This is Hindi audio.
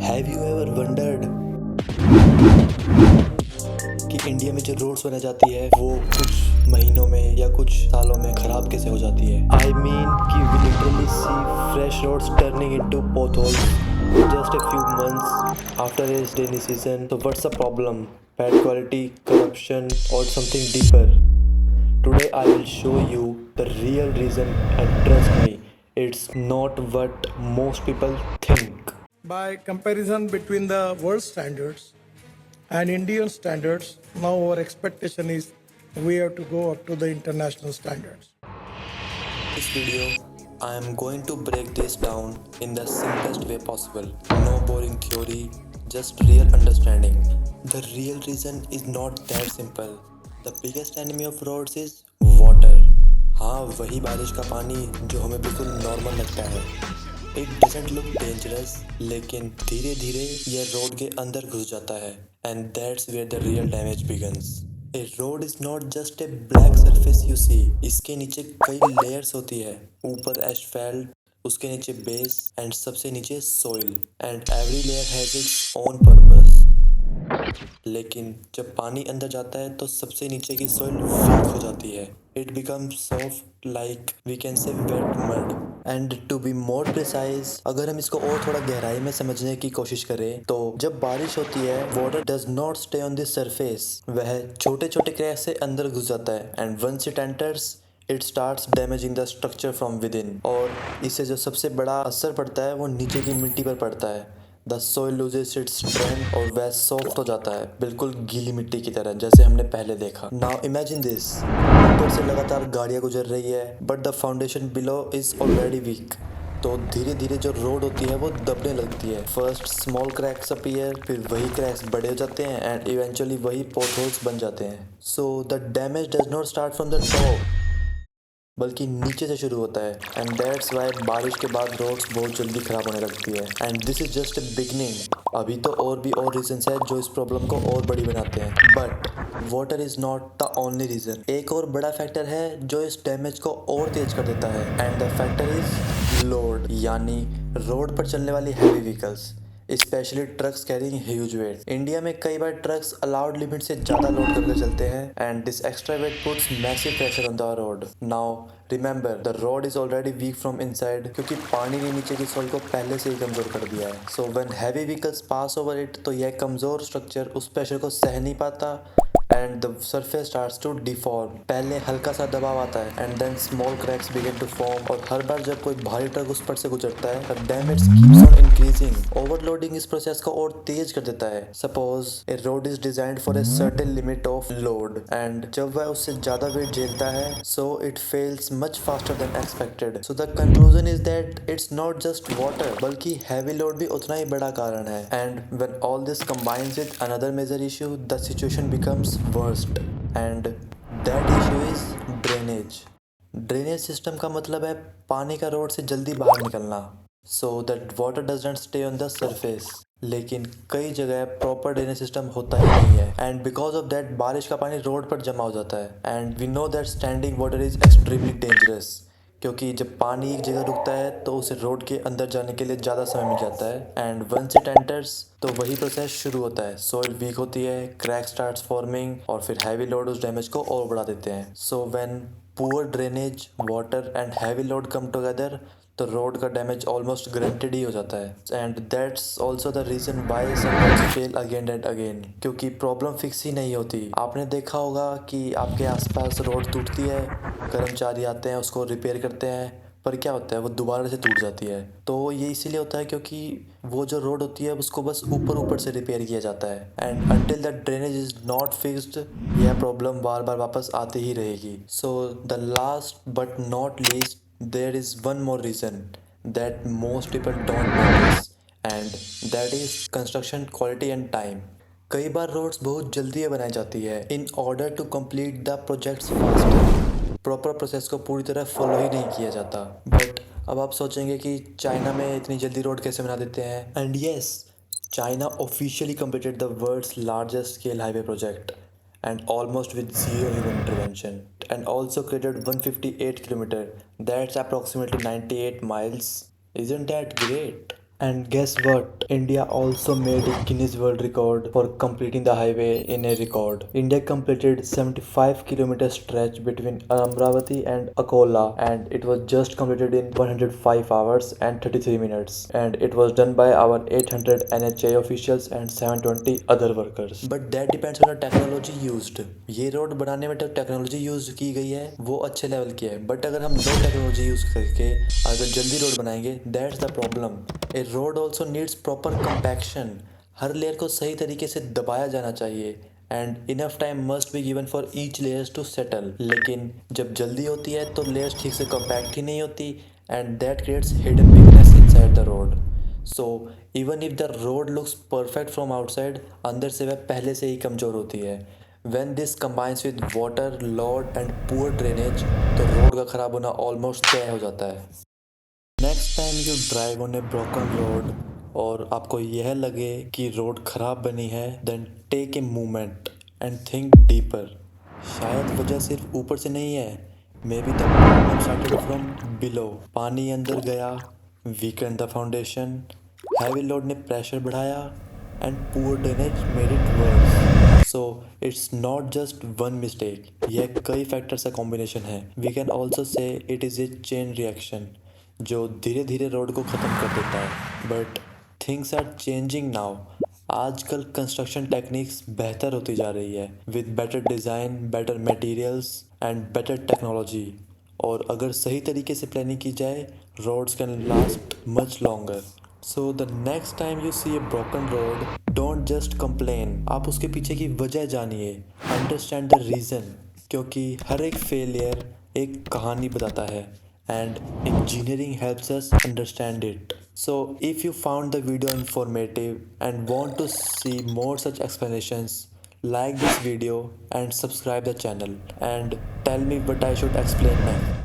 हैव यू एवर वंडर्ड कि इंडिया में जो रोड्स बनाई जाती है वो कुछ महीनों में या कुछ सालों में खराब कैसे हो जाती है। आई मीन कि we literally see fresh roads turning into potholes just a few months after a rainy season. So what's the problem? Bad quality, corruption, or something deeper? Today I will show you the real reason, and trust me, it's not what most people think. By comparison between the world standards and Indian standards, now our expectation is we have to go up to the international standards. This video, I am going to break this down in the simplest way possible. No boring theory, just real understanding. The real reason is not that simple. The biggest enemy of roads is water. हाँ, वही बारिश का पानी जो हमें बिल्कुल नॉर्मल लगता है। इट डजंट लुक डेंजरस, लेकिन धीरे धीरे यह रोड के अंदर घुस जाता है, and that's where the real damage begins. A road is not just a black surface you see, इसके नीचे कई लेयर्स होती है। ऊपर एस्फाल्ट, उसके नीचे बेस, एंड सबसे नीचे soil, and every layer has its own purpose. लेकिन जब पानी अंदर जाता है तो सबसे नीचे की सॉइल वीक हो जाती है। It becomes soft, like we can say wet mud. And to be more precise, अगर हम इसको और थोड़ा गहराई में समझने की कोशिश करें तो जब बारिश होती है water does not stay on the surface, वह छोटे छोटे क्रैक से अंदर घुस जाता है, and once it enters it starts damaging the structure from within. और इससे जो सबसे बड़ा असर पड़ता है वो नीचे की मिट्टी पर पड़ता है। The soil loses its strength और वह सॉफ्ट हो जाता है, बिल्कुल गीली मिट्टी की तरह, जैसे हमने पहले देखा। नाउ इमेजिन दिस, ऊपर से लगातार गाड़ियाँ गुजर रही है but the foundation below is already weak. तो धीरे धीरे जो रोड होती है वो दबने लगती है। फर्स्ट स्मॉल क्रैक्स अपीयर, फिर वही क्रैक्स बड़े हो जाते हैं, एंड इवेंचुअली वही पोथोल्स बन जाते हैं। So the damage does not start from the top, बल्कि नीचे से शुरू होता है, एंड दैट्स वाई बारिश के बाद रोड्स बहुत जल्दी खराब होने लगती है। And this is just a beginning. अभी तो और भी और रीजंस है जो इस प्रॉब्लम को और बड़ी बनाते हैं, but water is not the only reason. एक और बड़ा फैक्टर है जो इस डैमेज को और तेज कर देता है, and the factor is load, यानी रोड पर चलने वाली heavy vehicles, specially trucks carrying huge weight. India में कई बार ट्रक्स अलाउड लिमिट से ज़्यादा लोड करके चलते हैं, and this extra weight puts massive pressure on the road. Now remember, the road is already weak from inside, क्योंकि पानी ने नीचे की सॉइल को पहले से ही कमज़ोर कर दिया है। So when heavy vehicles pass over it, तो यह कमज़ोर स्ट्रक्चर उस प्रेशर को सह नहीं पाता, and the surface starts to deform. पहले हल्का सा दबाव आता है, and then small cracks begin to form, और हर बार जब कोई भारी ट्रक उस पर से गुजरता है the damage keeps on increasing. Overloading इस प्रोसेस को और तेज कर देता है। Suppose a road is designed for a certain limit of load, and जब वह उससे ज्यादा वेट झेलता है so it fails much faster than expected. So the conclusion is that it's not just water, बल्कि हैवी लोड भी उतना ही बड़ा कारण है। And when all this combines with another major issue, the situation becomes worst, and that issue is drainage. Drainage system का मतलब है पानी का रोड से जल्दी बाहर निकलना, so that water doesn't stay on the surface. लेकिन कई जगह प्रॉपर ड्रेनेज सिस्टम होता ही नहीं है, एंड बिकॉज ऑफ दैट बारिश का पानी रोड पर जमा हो जाता है। And we know that standing water is extremely dangerous, क्योंकि जब पानी एक जगह रुकता है तो उसे रोड के अंदर जाने के लिए ज़्यादा समय मिल जाता है, एंड वंस इट एंटर्स तो वही प्रोसेस शुरू होता है। सॉइल वीक होती है, क्रैक स्टार्ट्स फॉर्मिंग, और फिर हैवी लोड उस डैमेज को और बढ़ा देते हैं। So when poor drainage, water and heavy load come together, तो रोड का डैमेज ऑलमोस्ट गारंटेड ही हो जाता है। And that's also the reason why some roads fail again and again, क्योंकि प्रॉब्लम फिक्स ही नहीं होती। आपने देखा होगा कि आपके आसपास रोड टूटती है, कर्मचारी आते हैं उसको रिपेयर करते हैं, पर क्या होता है वो दोबारा से टूट जाती है। तो ये इसीलिए होता है क्योंकि वो जो रोड होती है उसको बस ऊपर ऊपर से रिपेयर किया जाता है, and until the drainage is not fixed यह प्रॉब्लम बार बार वापस आती ही रहेगी। So the last but not least, there is one more reason that most people don't notice, and that is construction quality and time. कई बार रोड्स बहुत जल्दी बनाई जाती है in order to complete the projects faster. Proper process को पूरी तरह फॉलो ही नहीं किया जाता। बट अब आप सोचेंगे कि चाइना में इतनी जल्दी रोड कैसे बना देते हैं, and yes, China officially completed the world's largest scale highway project, and almost with zero human intervention, and also created 158 kilometer, that's approximately 98 miles. Isn't that great? And guess what? India also made a Guinness World Record for completing the highway in a record. India completed 75-kilometer stretch between Amravati and Akola, and it was just completed in 105 hours and 33 minutes. And it was done by our 800 NHA officials and 720 other workers. But that depends on the technology used. ये रोड बनाने में जो टेक्नोलॉजी यूज की गई है वो अच्छे लेवल की है, बट अगर हम लो टेक्नोलॉजी यूज करके अगर जल्दी रोड बनाएंगे, that's the problem. A road also needs proper compaction. हर लेयर को सही तरीके से दबाया जाना चाहिए and enough time must be given for each layers to settle. लेकिन जब जल्दी होती है तो लेयर्स ठीक से कंपैक्ट ही नहीं होती and that creates hidden weakness inside the road. So even if the road looks perfect from outside, अंदर से वह पहले से ही कमज़ोर होती है। When this combines with water, load and poor drainage, तो रोड का ख़राब होना ऑलमोस्ट तय हो जाता है। Next time you drive on a broken road और आपको यह लगे कि रोड ख़राब बनी है, then take a moment and think deeper. शायद वजह सिर्फ ऊपर से नहीं है, maybe the problem started from below. पानी अंदर गया, weakened the foundation, heavy load ने प्रेशर बढ़ाया and poor drainage made it worse. So it's not just one mistake, यह कई फैक्टर्स का कॉम्बिनेशन है। We can also say it is a chain reaction जो धीरे धीरे रोड को ख़त्म कर देता है। But things are changing now. आजकल कंस्ट्रक्शन टेक्निक्स बेहतर होती जा रही है with better design, better materials and better technology. और अगर सही तरीके से प्लानिंग की जाए, roads can last much longer. So the next time you see a broken road, don't just complain, आप उसके पीछे की वजह जानिए, अंडरस्टैंड द रीज़न, क्योंकि हर एक फेलियर एक कहानी बताता है and engineering helps us understand it. So if you found the video informative and want to see more such explanations, like this video and subscribe the channel and tell me what I should explain next.